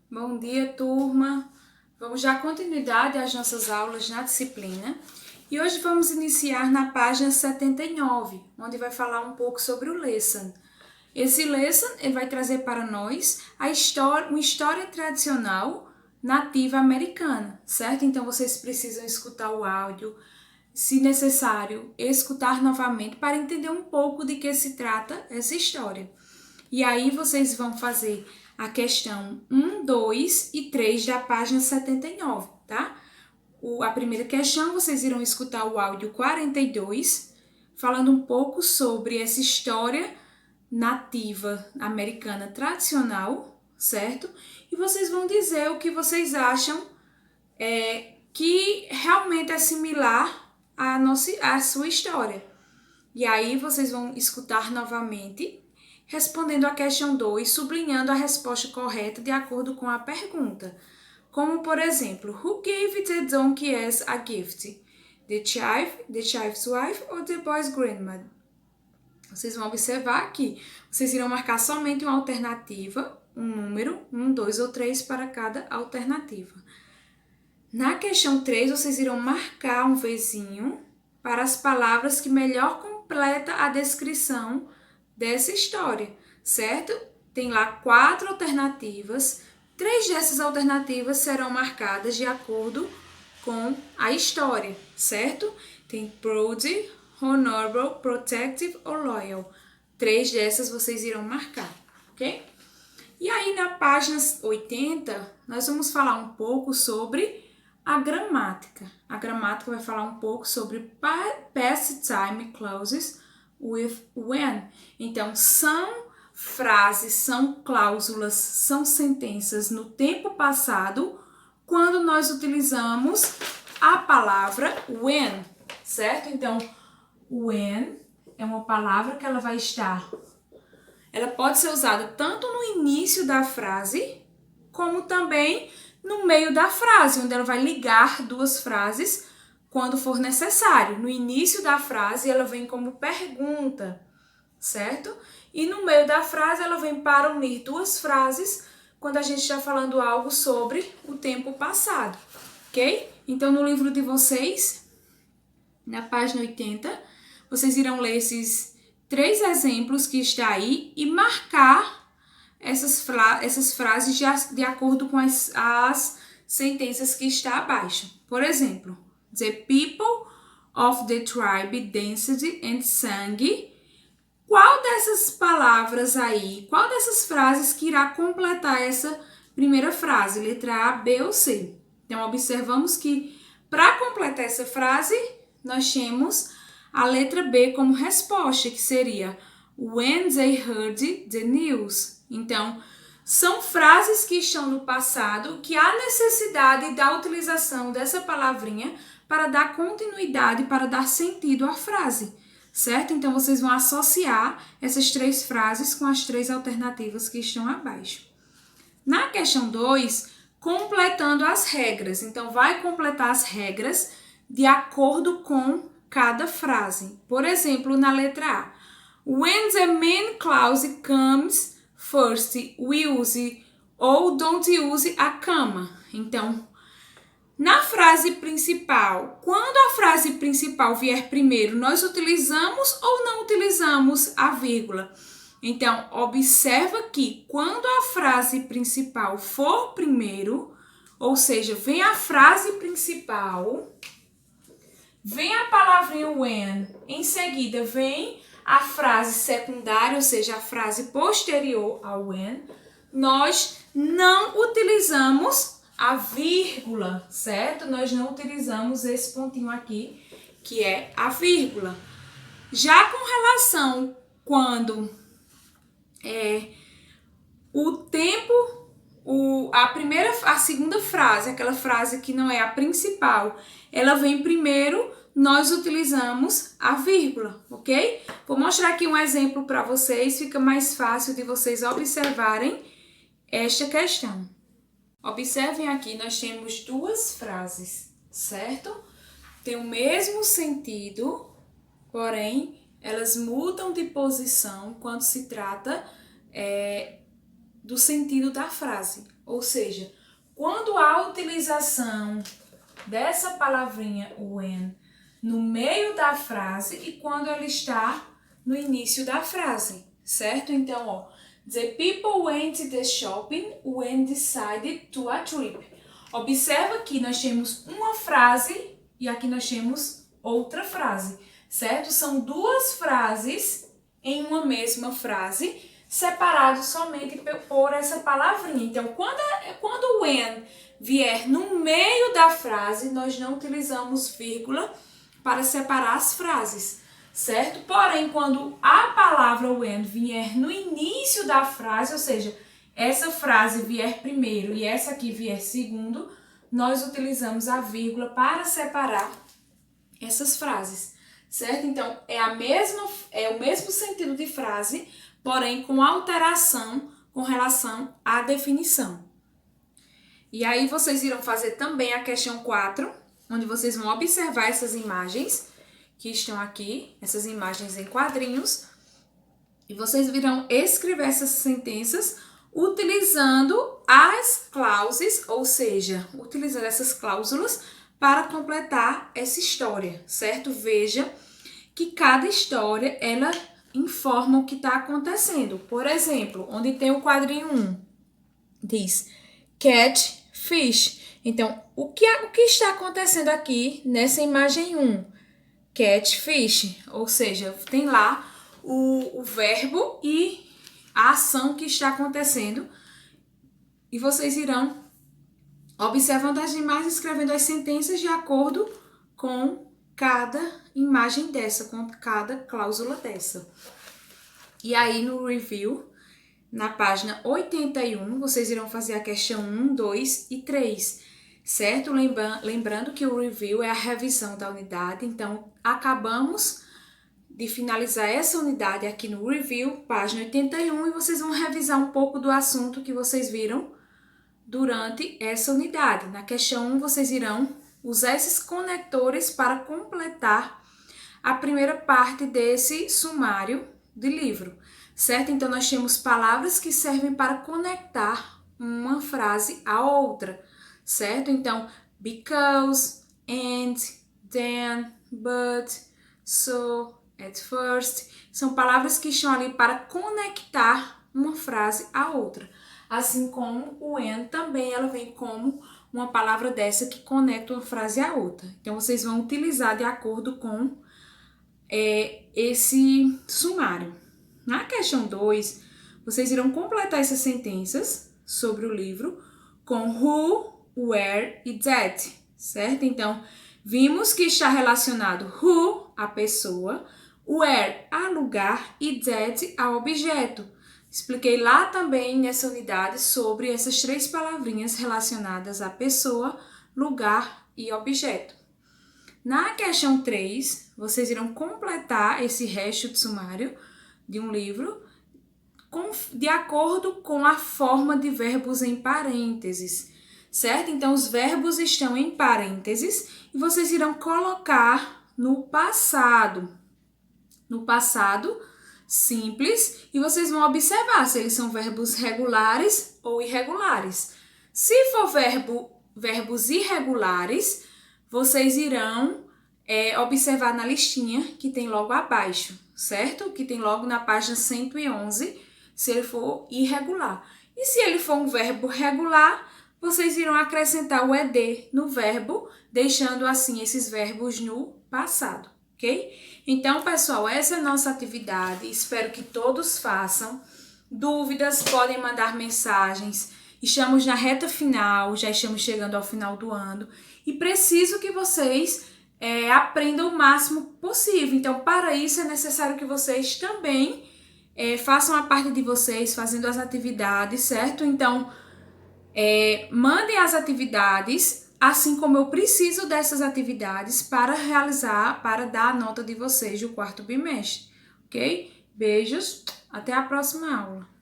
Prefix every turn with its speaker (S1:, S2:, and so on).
S1: Bom dia, turma! Vamos dar continuidade às nossas aulas na disciplina e hoje vamos iniciar na página 79, onde vai falar um pouco sobre o lesson. Esse lesson ele vai trazer para nós uma história tradicional nativa americana, certo? Então vocês precisam escutar o áudio, se necessário, escutar novamente para entender um pouco de que se trata essa história. E aí vocês vão fazer a questão 1, 2 e 3 da página 79, tá? A primeira questão, vocês irão escutar o áudio 42, falando um pouco sobre essa história nativa americana tradicional, certo? E vocês vão dizer o que vocês acham que realmente é similar à sua história. E aí vocês vão escutar novamente, respondendo a questão 2, sublinhando a resposta correta de acordo com a pergunta. Como, por exemplo, who gave the donkey as a gift? The chief's wife or the boy's grandma? Vocês vão observar que vocês irão marcar somente uma alternativa, um número, 1, 2 ou 3 para cada alternativa. Na questão 3, vocês irão marcar um Vzinho para as palavras que melhor completa a descrição dessa história, certo? Tem lá 4 alternativas, 3 dessas alternativas serão marcadas de acordo com a história, certo? Tem proud, honorable, protective ou loyal. 3 dessas vocês irão marcar, ok? E aí na página 80, nós vamos falar um pouco sobre a gramática. A gramática vai falar um pouco sobre past time clauses with when. Então, são frases, são cláusulas, são sentenças no tempo passado quando nós utilizamos a palavra when, certo? Então, when é uma palavra que ela vai estar... Ela pode ser usada tanto no início da frase, como também no meio da frase, onde ela vai ligar duas frases quando for necessário. No início da frase, ela vem como pergunta, certo? E no meio da frase, ela vem para unir duas frases quando a gente está falando algo sobre o tempo passado, ok? Então, no livro de vocês, na página 80, vocês irão ler esses 3 exemplos que está aí e marcar essas frases de acordo com as sentenças que está abaixo. Por exemplo, the people of the tribe danced and sang. Qual dessas palavras aí, qual dessas frases que irá completar essa primeira frase? Letra A, B ou C? Então, observamos que para completar essa frase, nós temos a letra B como resposta, que seria when they heard the news. Então, são frases que estão no passado que há necessidade da utilização dessa palavrinha para dar continuidade, para dar sentido à frase, certo? Então, vocês vão associar essas 3 frases com as 3 alternativas que estão abaixo. Na questão 2, completando as regras. Então, vai completar as regras de acordo com cada frase. Por exemplo, na letra A, when the main clause comes first, we use ou don't use a comma. Então, na frase principal, quando a frase principal vier primeiro, nós utilizamos ou não utilizamos a vírgula? Então, observa que quando a frase principal for primeiro, ou seja, vem a frase principal, vem a palavrinha when, em seguida vem a frase secundária, ou seja, a frase posterior ao when, nós não utilizamos a vírgula, certo? Nós não utilizamos esse pontinho aqui, que é a vírgula. Já com relação quando o tempo, a segunda frase, aquela frase que não é a principal, ela vem primeiro, nós utilizamos a vírgula, ok? Vou mostrar aqui um exemplo para vocês, fica mais fácil de vocês observarem esta questão. Observem aqui, nós temos 2 frases, certo? Tem o mesmo sentido, porém, elas mudam de posição quando se trata do sentido da frase. Ou seja, quando há utilização dessa palavrinha when no meio da frase e quando ela está no início da frase, certo? Então, ó, the people went to the shopping when decided to a trip. Observa que nós temos uma frase e aqui nós temos outra frase, certo? São duas frases em uma mesma frase, separados somente por essa palavrinha. Então, quando o when vier no meio da frase, nós não utilizamos vírgula para separar as frases, certo? Porém, quando a palavra when vier no início da frase, ou seja, essa frase vier primeiro e essa aqui vier segundo, nós utilizamos a vírgula para separar essas frases, certo? Então, é o mesmo sentido de frase, porém com alteração com relação à definição. E aí vocês irão fazer também a questão 4, onde vocês vão observar essas imagens que estão aqui, essas imagens em quadrinhos, e vocês irão escrever essas sentenças utilizando as clauses, ou seja, utilizando essas cláusulas para completar essa história, certo? Veja que cada história, ela informa o que está acontecendo. Por exemplo, onde tem o quadrinho 1, diz catch fish. Então, o que está acontecendo aqui nessa imagem 1? Catch fish, ou seja, tem lá o verbo e a ação que está acontecendo. E vocês irão observando as imagens, escrevendo as sentenças de acordo com cada imagem dessa, com cada cláusula dessa. E aí no review, na página 81, vocês irão fazer a questão 1, 2 e 3, certo? Lembrando que o review é a revisão da unidade, então acabamos de finalizar essa unidade aqui no review, página 81, e vocês vão revisar um pouco do assunto que vocês viram durante essa unidade. Na questão 1, vocês irão usar esses conectores para completar a primeira parte desse sumário de livro, certo? Então, nós temos palavras que servem para conectar uma frase à outra, certo? Então, because, and, then, but, so, at first, são palavras que estão ali para conectar uma frase à outra. Assim como o and também, ela vem como uma palavra dessa que conecta uma frase à outra. Então, vocês vão utilizar de acordo com esse sumário. Na questão 2, vocês irão completar essas sentenças sobre o livro com who, where e that, certo? Então, vimos que está relacionado who, a pessoa, where, a lugar e that, a objeto. Expliquei lá também nessa unidade sobre essas 3 palavrinhas relacionadas a pessoa, lugar e objeto. Na questão 3, vocês irão completar esse resto de sumário de um livro de acordo com a forma de verbos em parênteses, certo? Então, os verbos estão em parênteses e vocês irão colocar no passado simples, e vocês vão observar se eles são verbos regulares ou irregulares. Se for verbos irregulares, vocês irão observar na listinha que tem logo abaixo, certo? Que tem logo na página 111, se ele for irregular. E se ele for um verbo regular, vocês irão acrescentar o ed no verbo, deixando assim esses verbos no passado, ok? Então, pessoal, essa é a nossa atividade. Espero que todos façam. Dúvidas, podem mandar mensagens. Estamos na reta final, já estamos chegando ao final do ano. E preciso que vocês aprendam o máximo possível. Então, para isso, é necessário que vocês também façam a parte de vocês, fazendo as atividades, certo? Então, mandem as atividades, assim como eu preciso dessas atividades para realizar, para dar a nota de vocês do 4º bimestre, ok? Beijos, até a próxima aula.